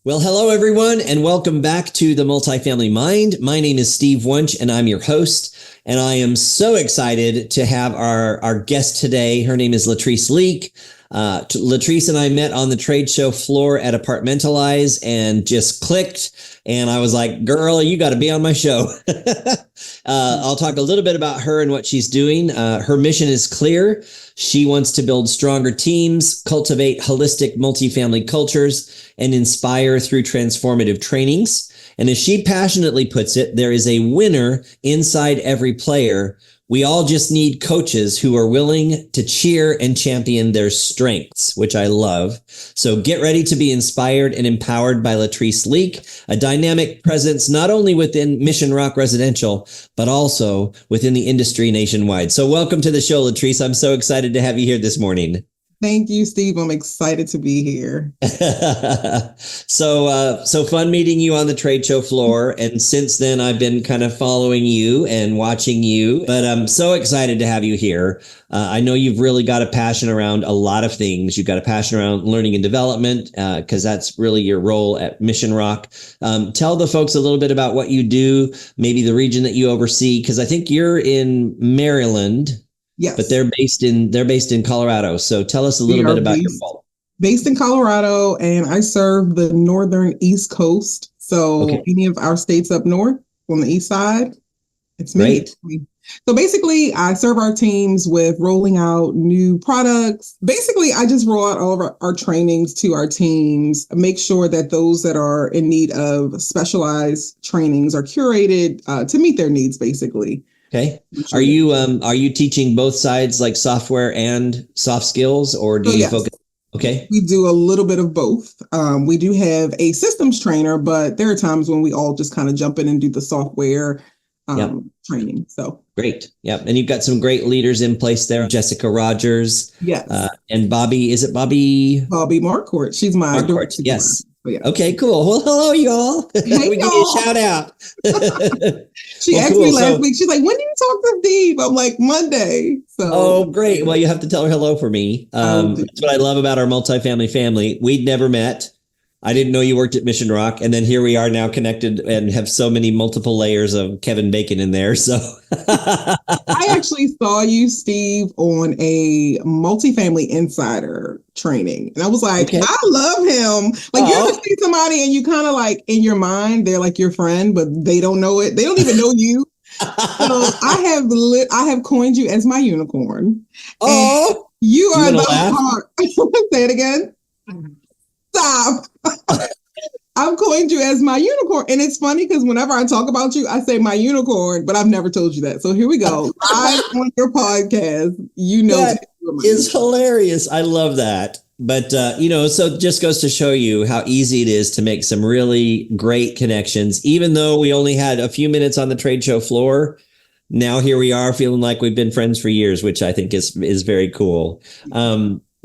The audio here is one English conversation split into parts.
Well, hello, everyone, and welcome back to the Multifamily Mind. My name is Steve Wunch, and I'm your host. And I am so excited to have our guest today. Her name is Latrice Leake. Latrice and I met on the trade show floor at Apartmentalize and just clicked. And I was like, girl, you got to be on my show. I'll talk a little bit about her and what she's doing. Her mission is clear. She wants to build stronger teams, cultivate holistic multifamily cultures, and inspire through transformative trainings. And as she passionately puts it, there is a winner inside every player. We all just need coaches who are willing to cheer and champion their strengths, which I love. So get ready to be inspired and empowered by Latrice Leake, a dynamic presence not only within Mission Rock Residential, but also within the industry nationwide. So welcome to the show, Latrice. I'm so excited to have you here this morning. Thank you, Steve. I'm excited to be here. So fun meeting you on the trade show floor. And since then, I've been kind of following you and watching you, but I'm so excited to have you here. I know you've really got a passion around a lot of things. You've got a passion around learning and development, because that's really your role at Mission Rock. Tell the folks a little bit about what you do, maybe the region that you oversee, because I think you're in Maryland. Yes. But they're based in Colorado. So tell us a little bit about your role. Based in Colorado, and I serve the northern East Coast. So any of our states up north on the east side, it's me. Great. So basically, I serve our teams with rolling out new products. Basically, I just roll out all of our trainings to our teams, make sure that those that are in need of specialized trainings are curated to meet their needs, basically. Okay. Are you teaching both sides, like software and soft skills, or do you focus? Okay. We do a little bit of both. We do have a systems trainer, but there are times when we all just kind of jump in and do the software training. So great. Yep. And you've got some great leaders in place there. Jessica Rogers. Yes. And Bobby, is it Bobby? Bobby Marcourt. She's my director. Yes. Yeah. Okay, cool. Well, hello, y'all. Hey, we give you a shout out. She asked me last week. She's like, when do you talk to Steve? I'm like, Monday. So. Oh, great. Well, you have to tell her hello for me. That's what I love about our multifamily family. We'd never met. I didn't know you worked at Mission Rock. And then here we are now connected and have so many multiple layers of Kevin Bacon in there. So I actually saw you, Steve, on a multifamily insider training. And I was like, I love him. Like, you ever see somebody and you kind of like in your mind, they're like your friend, but they don't know it. They don't even know you. So I have coined you as my unicorn. Oh, you are the heart. Say it again. Stop. I've coined you as my unicorn. And it's funny because whenever I talk about you, I say my unicorn, but I've never told you that. So here we go. I'm on your podcast. That is hilarious. I love that. But, so it just goes to show you how easy it is to make some really great connections. Even though we only had a few minutes on the trade show floor, now here we are feeling like we've been friends for years, which I think is very cool.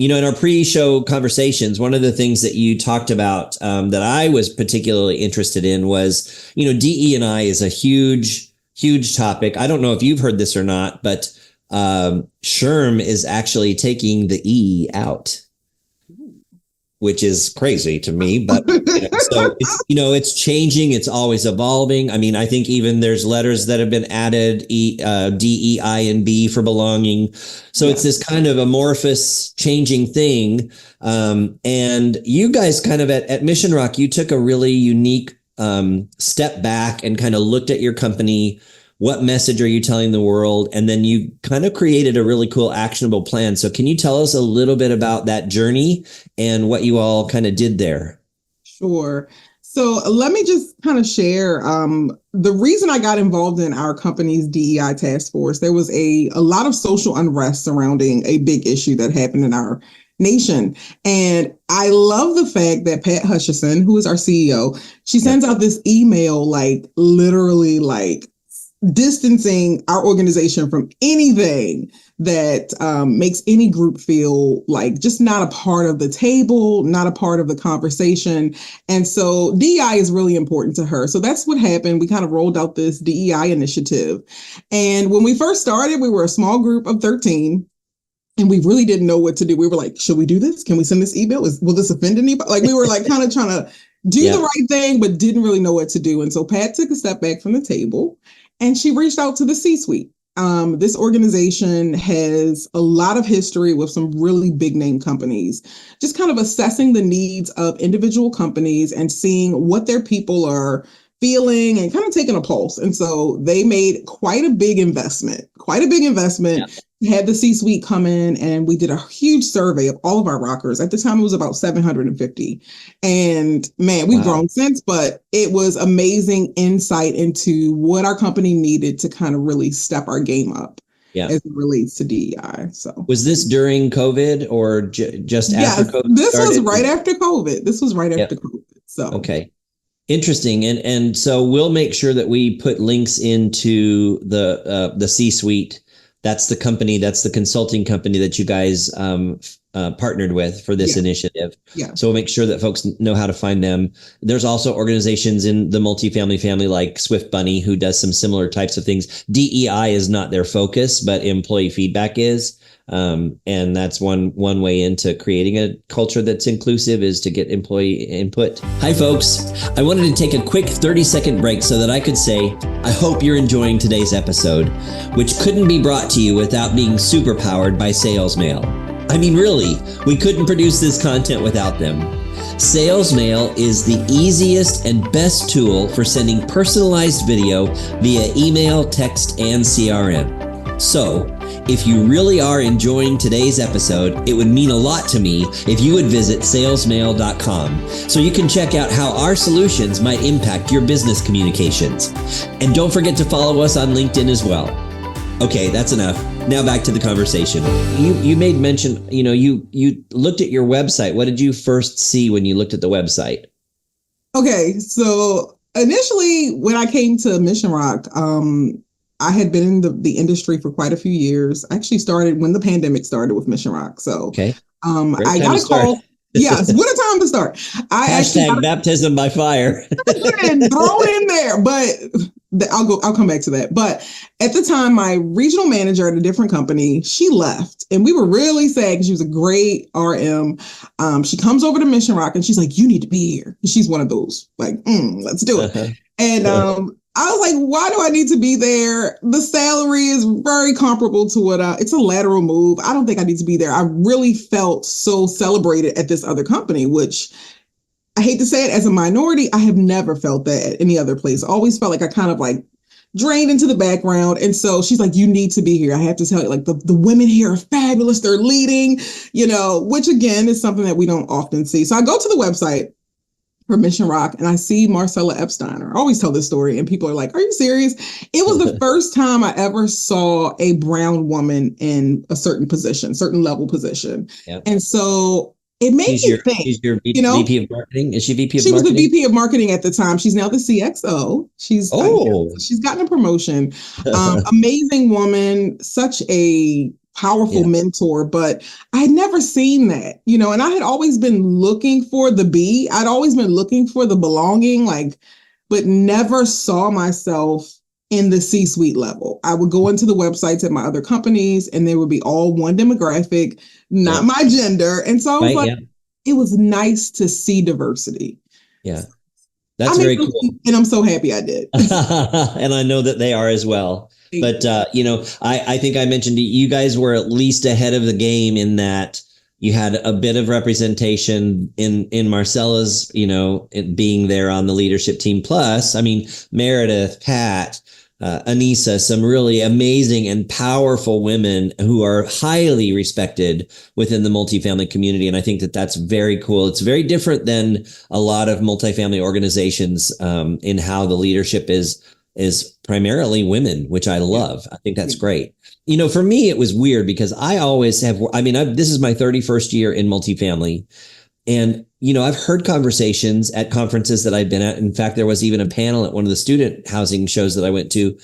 In our pre-show conversations, one of the things that you talked about that I was particularly interested in was, DE&I is a huge, huge topic. I don't know if you've heard this or not, but SHRM is actually taking the E out, which is crazy to me. But so it's changing. It's always evolving. I mean, I think even there's letters that have been added, D, E, I, and B for belonging. So it's this kind of amorphous changing thing. And you guys kind of at Mission Rock, you took a really unique step back and kind of looked at your company. What message are you telling the world? And then you kind of created a really cool actionable plan. So can you tell us a little bit about that journey and what you all kind of did there? Sure. So let me just kind of share the reason I got involved in our company's DEI task force. There was a lot of social unrest surrounding a big issue that happened in our nation. And I love the fact that Pat Hutchison, who is our CEO, she sends out this email, like literally like distancing our organization from anything that makes any group feel like just not a part of the table, not a part of the conversation. And so DEI is really important to her. So that's what happened. We kind of rolled out this DEI initiative. And when we first started, we were a small group of 13. And we really didn't know what to do. We were like, should we do this? Can we send this email? Will this offend anybody? Like, we were like kind of trying to do the right thing, but didn't really know what to do. And so Pat took a step back from the table and she reached out to the C-suite. This organization has a lot of history with some really big name companies, just kind of assessing the needs of individual companies and seeing what their people are feeling and kind of taking a pulse. And so they made quite a big investment, had the C-suite come in, and we did a huge survey of all of our rockers. At the time, it was about 750. And man, we've grown since, but it was amazing insight into what our company needed to kind of really step our game up as it relates to DEI. So was this during COVID or just after COVID? This was right after COVID. So okay. Interesting. And so we'll make sure that we put links into the C-suite. That's the company, that's the consulting company that you guys partnered with for this initiative. Yeah. So we'll make sure that folks know how to find them. There's also organizations in the multifamily family like Swift Bunny who does some similar types of things. DEI is not their focus, but employee feedback is. And that's one way into creating a culture that's inclusive is to get employee input. Hi, folks. I wanted to take a quick 30-second break so that I could say, I hope you're enjoying today's episode, which couldn't be brought to you without being superpowered by Sales Mail. I mean, really, we couldn't produce this content without them. Sales Mail is the easiest and best tool for sending personalized video via email, text, and CRM. So, if you really are enjoying today's episode, it would mean a lot to me if you would visit salesmail.com so you can check out how our solutions might impact your business communications. And don't forget to follow us on LinkedIn as well. Okay, that's enough. Now back to the conversation. You made mention, you looked at your website. What did you first see when you looked at the website? Okay, so initially when I came to Mission Rock, I had been in the industry for quite a few years. I actually started when the pandemic started with Mission Rock. So I got a call. Yes, what a time to start. Hashtag baptism by fire. And throw it in there. But I'll come back to that. But at the time, my regional manager at a different company, she left. And we were really sad because she was a great RM. She comes over to Mission Rock and she's like, you need to be here. And she's one of those like, let's do it. And I was like, why do I need to be there? The salary is very comparable to what it's a lateral move. I don't think I need to be there. I really felt so celebrated at this other company, which I hate to say it, as a minority, I have never felt that at any other place. I always felt like I kind of like drained into the background. And so she's like, you need to be here. I have to tell you, like the women here are fabulous. They're leading, which again is something that we don't often see. So I go to the website for Mission Rock and I see Marcella Epsteiner. I always tell this story and people are like, are you serious? It was the first time I ever saw a brown woman in a certain level position. Yep. And so it made me think. She's your VP of marketing? Is she VP of marketing? She was the VP of marketing at the time. She's now the CXO. She's gotten a promotion. Amazing woman, such a powerful mentor, but I had never seen that, and I had always been looking for the B. I'd always been looking for the belonging, but never saw myself in the C-suite level. I would go into the websites at my other companies and they would be all one demographic, not my gender. And so I was it was nice to see diversity. Yeah. That's very cool. And I'm so happy I did. And I know that they are as well. But, I think I mentioned you guys were at least ahead of the game in that you had a bit of representation in Marcella's, being there on the leadership team. Plus, Meredith, Pat, Anissa, some really amazing and powerful women who are highly respected within the multifamily community. And I think that that's very cool. It's very different than a lot of multifamily organizations in how the leadership is primarily women, which I love. I think that's great. For me, it was weird because I always have, this is my 31st year in multifamily. And, I've heard conversations at conferences that I've been at. In fact, there was even a panel at one of the student housing shows that I went to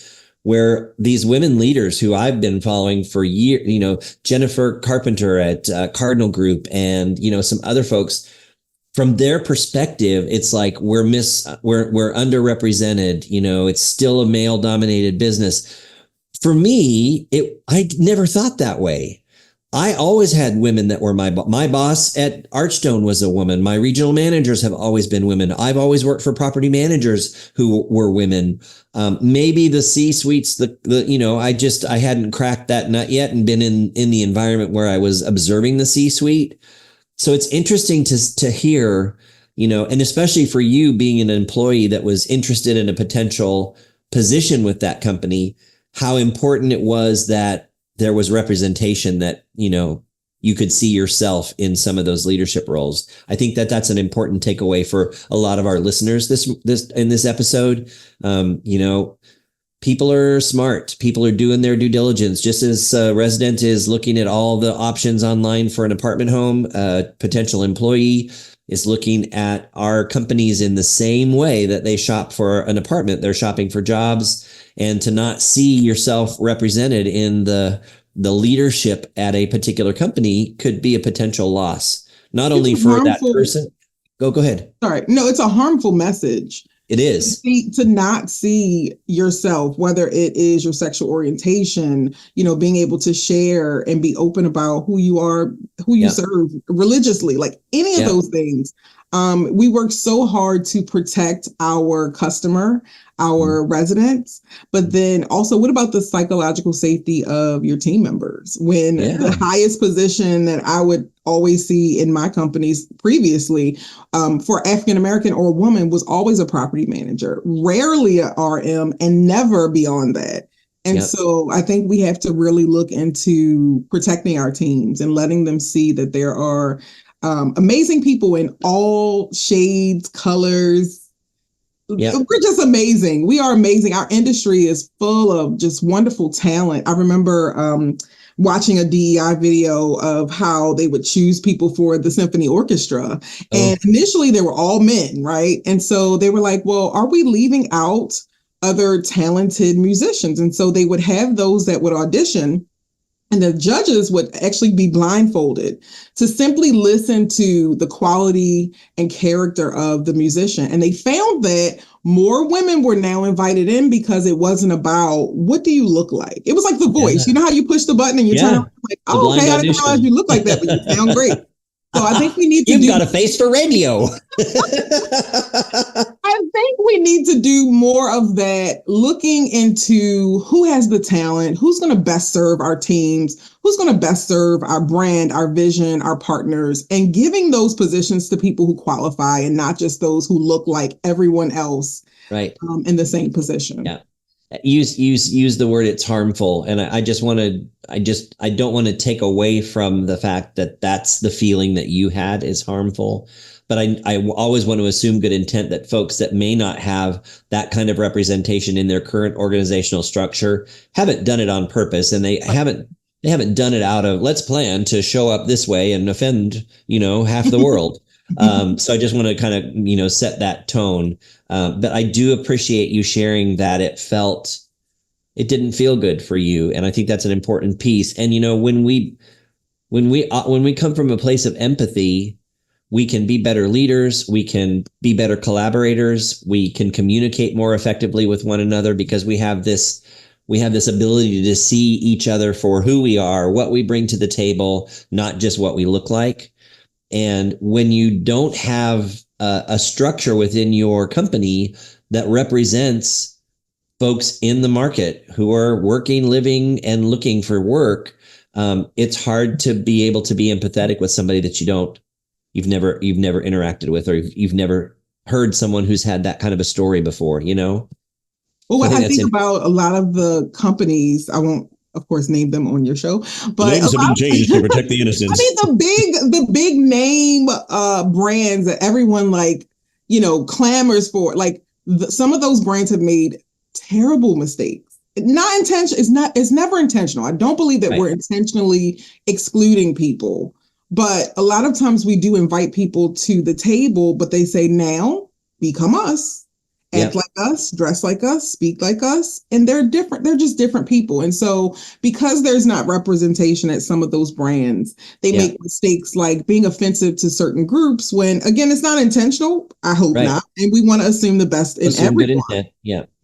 where these women leaders who I've been following for years, Jennifer Carpenter at Cardinal Group and, some other folks, from their perspective, it's like we're underrepresented. It's still a male dominated business. For me, I never thought that way. I always had women that were my boss at Archstone was a woman. My regional managers have always been women. I've always worked for property managers who were women. Maybe the C-suites, I hadn't cracked that nut yet and been in the environment where I was observing the C-suite. So it's interesting to hear, and especially for you being an employee that was interested in a potential position with that company, how important it was that there was representation that, you could see yourself in some of those leadership roles. I think that that's an important takeaway for a lot of our listeners in this episode. People are smart. People are doing their due diligence. Just as a resident is looking at all the options online for an apartment home, a potential employee is looking at our companies in the same way that they shop for an apartment. They're shopping for jobs, and to not see yourself represented in the leadership at a particular company could be a potential loss, not only for that person. Go ahead. Sorry. No, it's a harmful message. It is. To not see yourself, whether it is your sexual orientation, being able to share and be open about who you are, who you serve religiously, like any of those things. We work so hard to protect our customer, our residents, but then also what about the psychological safety of your team members? When the highest position that I would always see in my companies previously for African-American or a woman was always a property manager, rarely a RM, and never beyond that. And so I think we have to really look into protecting our teams and letting them see that there are amazing people in all shades, colors. We're just amazing. We are amazing. Our industry is full of just wonderful talent. I remember watching a DEI video of how they would choose people for the symphony orchestra. And initially they were all men, right? And so they were like, well, are we leaving out other talented musicians? And so they would have those that would audition, and the judges would actually be blindfolded to simply listen to the quality and character of the musician. And they found that more women were now invited in because it wasn't about what do you look like? It was like The Voice. You know how you push the button and you turn around like, oh, okay, I didn't realize you look like that, but you sound great. So I think we need to You've got a face for radio. I think we need to do more of that, looking into who has the talent, who's going to best serve our teams, who's going to best serve our brand, our vision, our partners, and giving those positions to people who qualify and not just those who look like everyone else in the same position. Yeah. Use the word, it's harmful. And I don't want to take away from the fact that that's the feeling that you had is harmful. But I always want to assume good intent that folks that may not have that kind of representation in their current organizational structure haven't done it on purpose, and they haven't done it out of let's plan to show up this way and offend, half the world. So I just want to kind of, set that tone. But I do appreciate you sharing that it didn't feel good for you. And I think that's an important piece. And, when we come from a place of empathy, we can be better leaders. We can be better collaborators. We can communicate more effectively with one another because we have this ability to see each other for who we are, what we bring to the table, not just what we look like. And when you don't have a structure within your company that represents folks in the market who are working, living, and looking for work, it's hard to be able to be empathetic with somebody that you've never interacted with, or you've never heard someone who's had that kind of a story before, Well, what I think about a lot of the companies, I won't, of course, name them on your show, but names have been changed to protect the innocents. I mean, the big name brands that everyone clamors for, some of those brands have made terrible mistakes. Not intentional. It's never intentional. I don't believe that we're intentionally excluding people, but a lot of times we do invite people to the table, but they say, now become us. act like us, dress like us, speak like us, and they're different. They're just different people. And so because there's not representation at some of those brands, they make mistakes like being offensive to certain groups when, again, it's not intentional. I hope not. And we want to assume the best in everyone.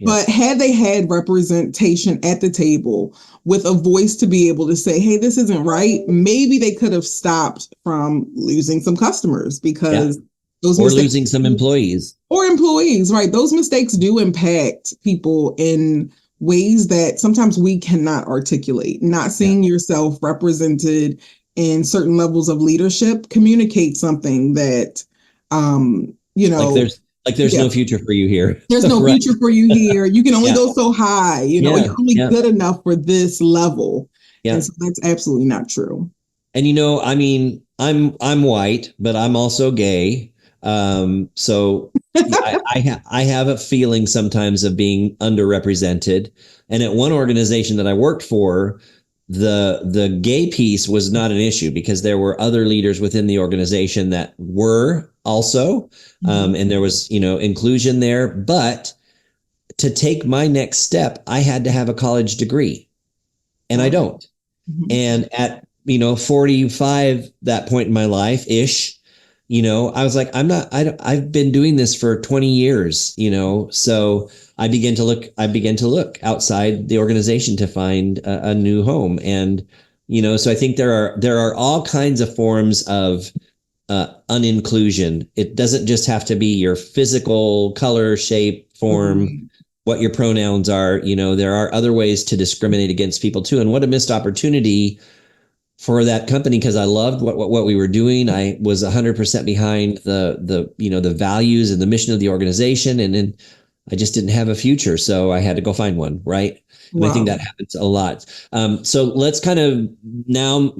But had they had representation at the table with a voice to be able to say, hey, this isn't right, maybe they could have stopped from losing some customers because those losing some employees. Or employees, right? Those mistakes do impact people in ways that sometimes we cannot articulate. Not seeing yourself represented in certain levels of leadership communicate something that, there's no future for you here. There's no future for you here. You can only go so high, you're only good enough for this level. And so that's absolutely not true. And, I mean, I'm white, but I'm also gay. So I have a feeling sometimes of being underrepresented. And at one organization that I worked for, the gay piece was not an issue because there were other leaders within the organization that were also, and there was, inclusion there. But to take my next step, I had to have a college degree, and I don't. And at, 45, that point in my life ish, I was like, I've been doing this for 20 years, so I began to look outside the organization to find a new home. And, so I think there are all kinds of forms of uninclusion. It doesn't just have to be your physical color, shape, form, what your pronouns are. There are other ways to discriminate against people too. And what a missed opportunity for that company, because I loved what we were doing. I was 100% behind the values and the mission of the organization, and then I just didn't have a future, so I had to go find one, right? Wow. I think that happens a lot. So let's kind of now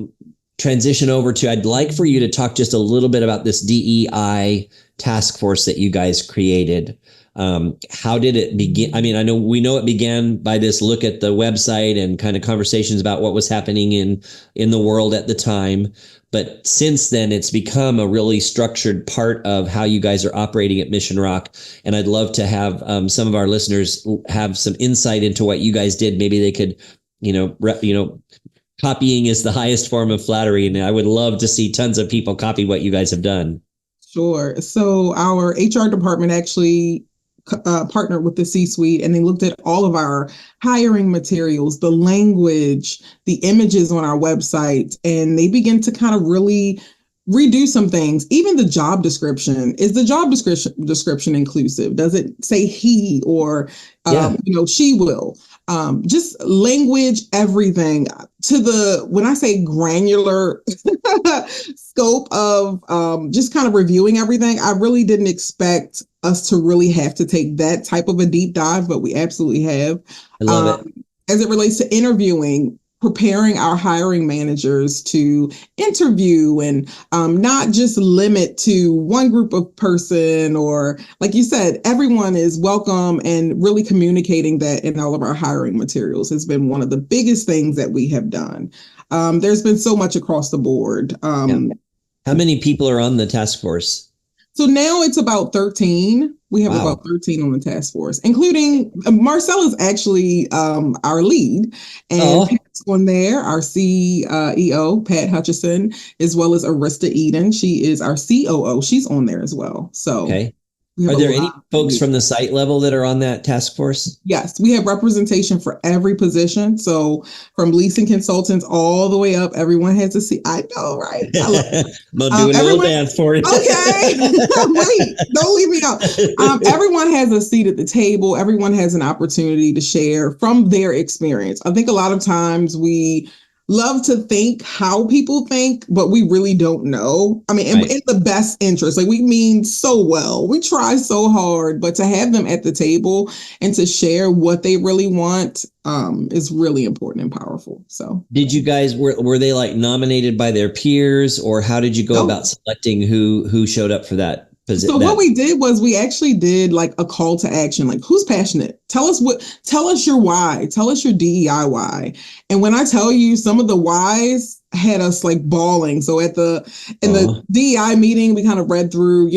transition over to, I'd like for you to talk just a little bit about this DEI task force that you guys created. How did it begin? I mean, we know it began by this look at the website and kind of conversations about what was happening in the world at the time. But since then, it's become a really structured part of how you guys are operating at Mission Rock. And I'd love to have some of our listeners have some insight into what you guys did. Maybe they could, copying is the highest form of flattery. And I would love to see tons of people copy what you guys have done. Sure. So our HR department actually partnered with the C-suite, and they looked at all of our hiring materials, the language, the images on our website, and they began to kind of really redo some things. Even the job description. Is the job description inclusive? Does it say he or she will? Just language, everything to when I say granular scope of just kind of reviewing everything. I really didn't expect us to really have to take that type of a deep dive, but we absolutely have. I love it. As it relates to interviewing, preparing our hiring managers to interview and not just limit to one group of person, or like you said, everyone is welcome, and really communicating that in all of our hiring materials has been one of the biggest things that we have done. There's been so much across the board. How many people are on the task force? So now it's about 13. We have about 13 on the task force, including Marcel is actually our lead, and Pat's on there, our CEO, Pat Hutchison, as well as Arista Eden. She is our COO. She's on there as well. So are there any folks from the site level that are on that task force? Yes, we have representation for every position. So from leasing consultants all the way up, everyone has a seat. I know, right? I love it. I'm doing a little dance for you. Okay. Wait, don't leave me out. Everyone has a seat at the table. Everyone has an opportunity to share from their experience. I think a lot of times we love to think how people think, but we really don't know. I mean, in the best interest, like we mean so well, we try so hard, but to have them at the table and to share what they really want is really important and powerful. So did you guys, were they like nominated by their peers, or how did you go about selecting who showed up for that So what we did was we actually did like a call to action, like who's passionate? Tell us your why, tell us your DEI why. And when I tell you, some of the whys had us like bawling. So in the DEI meeting, we kind of read through,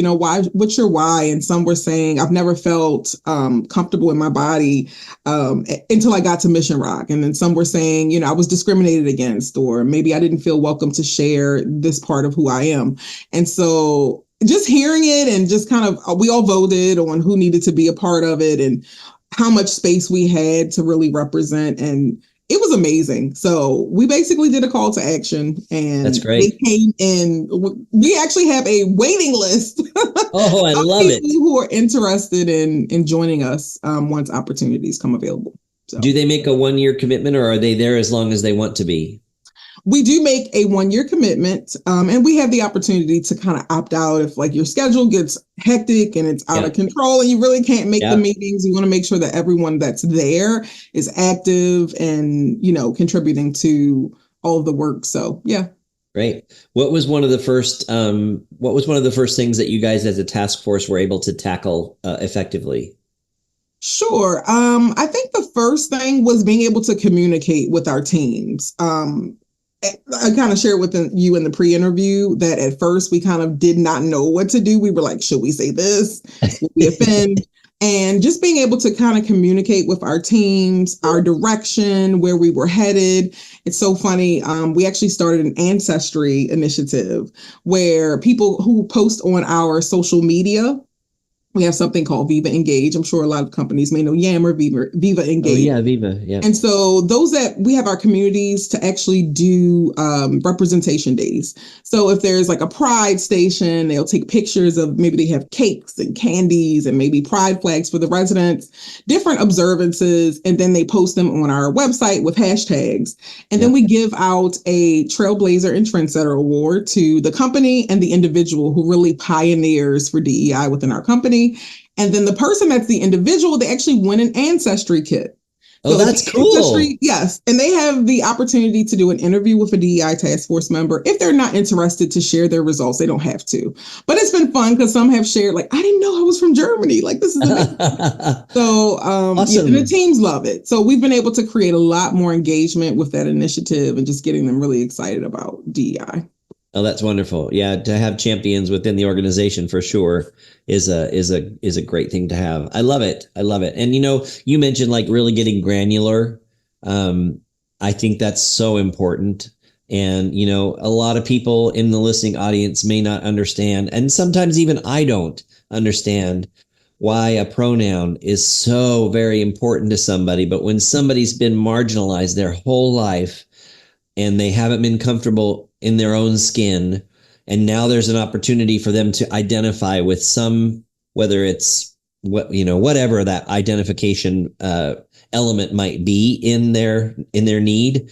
what's your why? And some were saying, I've never felt comfortable in my body until I got to Mission Rock. And then some were saying, I was discriminated against, or maybe I didn't feel welcome to share this part of who I am. And so just hearing it and just kind of, we all voted on who needed to be a part of it and how much space we had to really represent. And it was amazing. So we basically did a call to action, and that's great. They came in. We actually have a waiting list. Oh, I love it. Who are interested in joining us once opportunities come available. So. Do they make a 1-year commitment, or are they there as long as they want to be? We do make a 1-year commitment, and we have the opportunity to kind of opt out if like your schedule gets hectic and it's out of control and you really can't make the meetings. We want to make sure that everyone that's there is active and, contributing to all of the work. So, yeah. Great. What was one of the first things that you guys as a task force were able to tackle effectively? Sure. I think the first thing was being able to communicate with our teams. I kind of shared with you in the pre-interview that at first we kind of did not know what to do. We were like, should we say this? Will we offend? And just being able to kind of communicate with our teams, our direction, where we were headed. It's so funny. We actually started an ancestry initiative where people who post on our social media, we have something called Viva Engage. I'm sure a lot of companies may know Yammer, Viva Engage. Oh, yeah, Viva. Yeah. And so those that we have our communities to actually do representation days. So if there's like a pride station, they'll take pictures of, maybe they have cakes and candies and maybe pride flags for the residents, different observances, and then they post them on our website with hashtags. And then we give out a Trailblazer and Trendsetter Award to the company and the individual who really pioneers for DEI within our company. And then the person that's the individual, they actually win an ancestry kit. Oh, so that's cool. Yes. And they have the opportunity to do an interview with a DEI task force member. If they're not interested to share their results, they don't have to. But it's been fun because some have shared, like, I didn't know I was from Germany. Like, this is amazing. So awesome. And the teams love it. So we've been able to create a lot more engagement with that initiative and just getting them really excited about DEI. Oh, that's wonderful. Yeah, to have champions within the organization for sure is a great thing to have. I love it. And you mentioned like really getting granular. I think that's so important. And a lot of people in the listening audience may not understand, and sometimes even I don't understand why a pronoun is so very important to somebody. But when somebody's been marginalized their whole life and they haven't been comfortable in their own skin, and now there's an opportunity for them to identify with whether it's whatever that identification element might be in their need,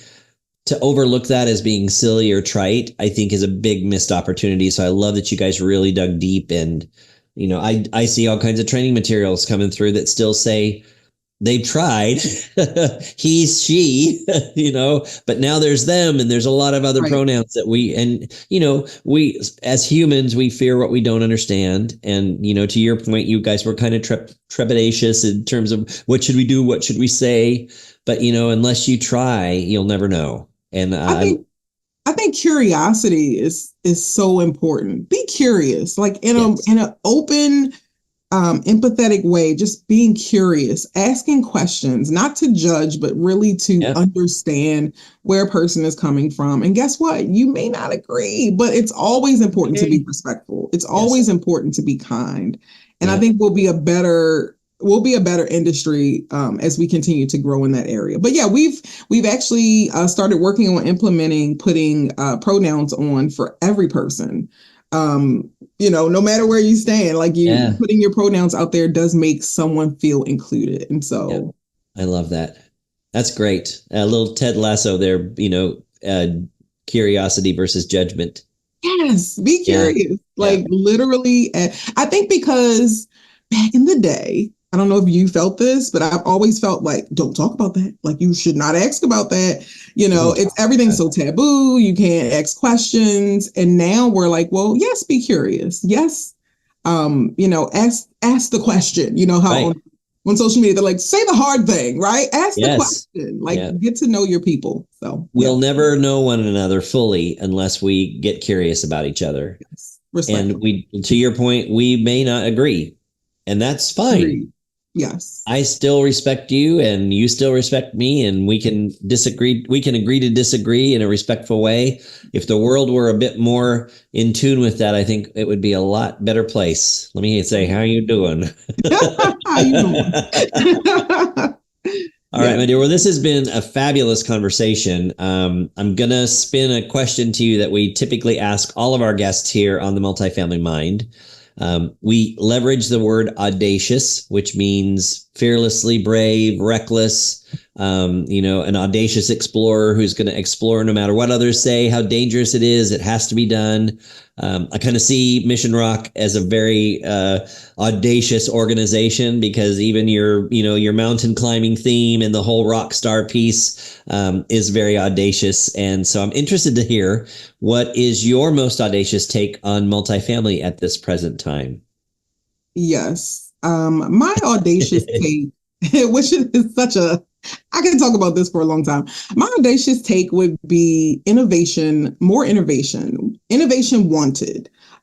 to overlook that as being silly or trite, I think is a big missed opportunity. So I love that you guys really dug deep, and I see all kinds of training materials coming through that still say they've tried, he, she, but now there's them, and there's a lot of other pronouns that we as humans, we fear what we don't understand. And, to your point, you guys were kind of trepidatious in terms of what should we do? What should we say? But, unless you try, you'll never know. And I think curiosity is so important. Be curious, like in an open, empathetic way, just being curious, asking questions, not to judge, but really to understand where a person is coming from. And guess what? You may not agree, but it's always important to be respectful. It's always important to be kind. And I think we'll be a better industry as we continue to grow in that area. But yeah, we've actually started working on implementing putting pronouns on for every person. No matter where you stand, like putting your pronouns out there does make someone feel included. And so I love that. That's great. A little Ted Lasso there, curiosity versus judgment. Yes. Be curious. Literally. I think because back in the day, I don't know if you felt this, but I've always felt like, don't talk about that. Like, you should not ask about that. It's everything's so taboo. You can't ask questions. And now we're like, well, yes, be curious. Yes, Ask the question, how Right. on social media, they're like, say the hard thing, right? Ask the Yes. question, like Yeah. get to know your people. So We'll never know one another fully unless we get curious about each other. yes. And to your point, we may not agree, and that's fine. Agreed. Yes. I still respect you and you still respect me, and we can disagree. We can agree to disagree in a respectful way. If the world were a bit more in tune with that, I think it would be a lot better place. Let me say, how you doing? How you doing? All right, my dear. Well, this has been a fabulous conversation. I'm going to spin a question to you that we typically ask all of our guests here on the Multifamily Mind. We leverage the word audacious, which means fearlessly brave, reckless, an audacious explorer who's going to explore no matter what others say, how dangerous it is. It has to be done. I kind of see Mission Rock as a very audacious organization, because even your mountain climbing theme and the whole rock star piece is very audacious. And so I'm interested to hear, what is your most audacious take on multifamily at this present time? Yes. My audacious take, which is I can talk about this for a long time. My audacious take would be innovation wanted.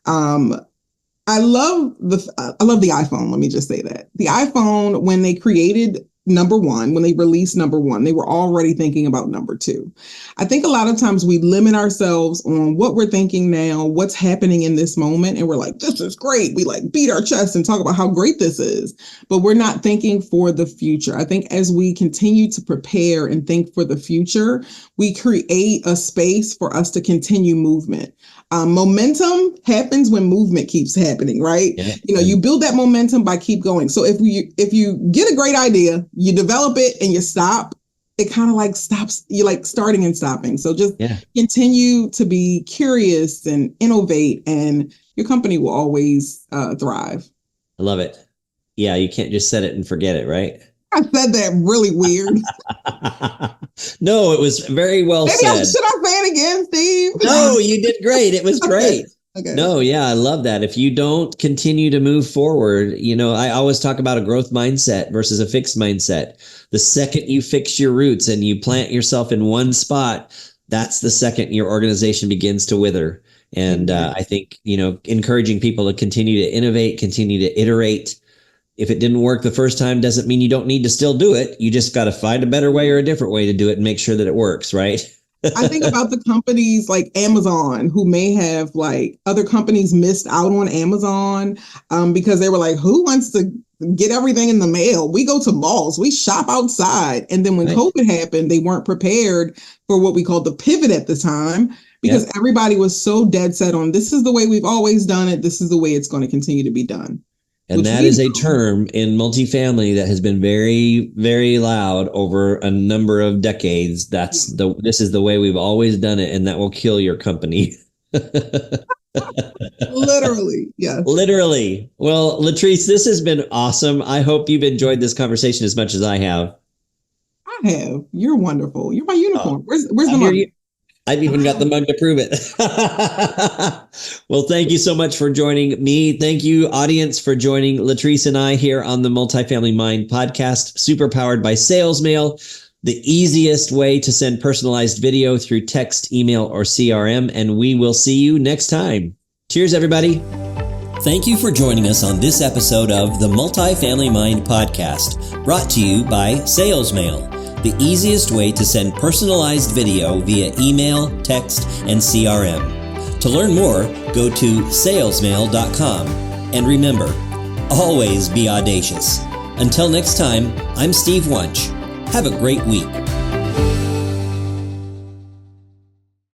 I love the iPhone. Let me just say that the iPhone, when they created when they released number one, they were already thinking about number two. I think a lot of times we limit ourselves on what we're thinking now, what's happening in this moment. And we're like, this is great. We like beat our chest and talk about how great this is, but we're not thinking for the future. I think as we continue to prepare and think for the future, we create a space for us to continue movement. Momentum happens when movement keeps happening, right? Yeah. You build that momentum by keep going. So if you get a great idea, you develop it and you stop, it kind of like stops. You like starting and stopping. So just continue to be curious and innovate, and your company will always thrive. I love it. Yeah, you can't just set it and forget it, right? I said that really weird. No, it was very well said. Should I say it again, Steve? No, you did great. It was great. Okay. No, yeah, I love that. If you don't continue to move forward, I always talk about a growth mindset versus a fixed mindset. The second you fix your roots and you plant yourself in one spot, that's the second your organization begins to wither. And I think, encouraging people to continue to innovate, continue to iterate. If it didn't work the first time, doesn't mean you don't need to still do it. You just got to find a better way or a different way to do it and make sure that it works, right? I think about the companies like Amazon, who may have other companies missed out on Amazon because they were like, who wants to get everything in the mail? We go to malls, we shop outside. And then when COVID happened, they weren't prepared for what we called the pivot at the time, because everybody was so dead set on, this is the way we've always done it. This is the way it's going to continue to be done. And that is a term in multifamily that has been very, very loud over a number of decades. This is the way we've always done it, and that will kill your company. Literally, yes. Literally. Well, Latrice, this has been awesome. I hope you've enjoyed this conversation as much as I have. I have. You're wonderful. You're my unicorn. Where's the money? I've even got the mug to prove it. Well, thank you so much for joining me. Thank you, audience, for joining Latrice and I here on the Multifamily Mind Podcast, super powered by SalesMail, the easiest way to send personalized video through text, email, or CRM. And we will see you next time. Cheers, everybody. Thank you for joining us on this episode of the Multifamily Mind Podcast, brought to you by SalesMail, the easiest way to send personalized video via email, text, and CRM. To learn more, go to salesmail.com. And remember, always be audacious. Until next time, I'm Steve Wunch. Have a great week.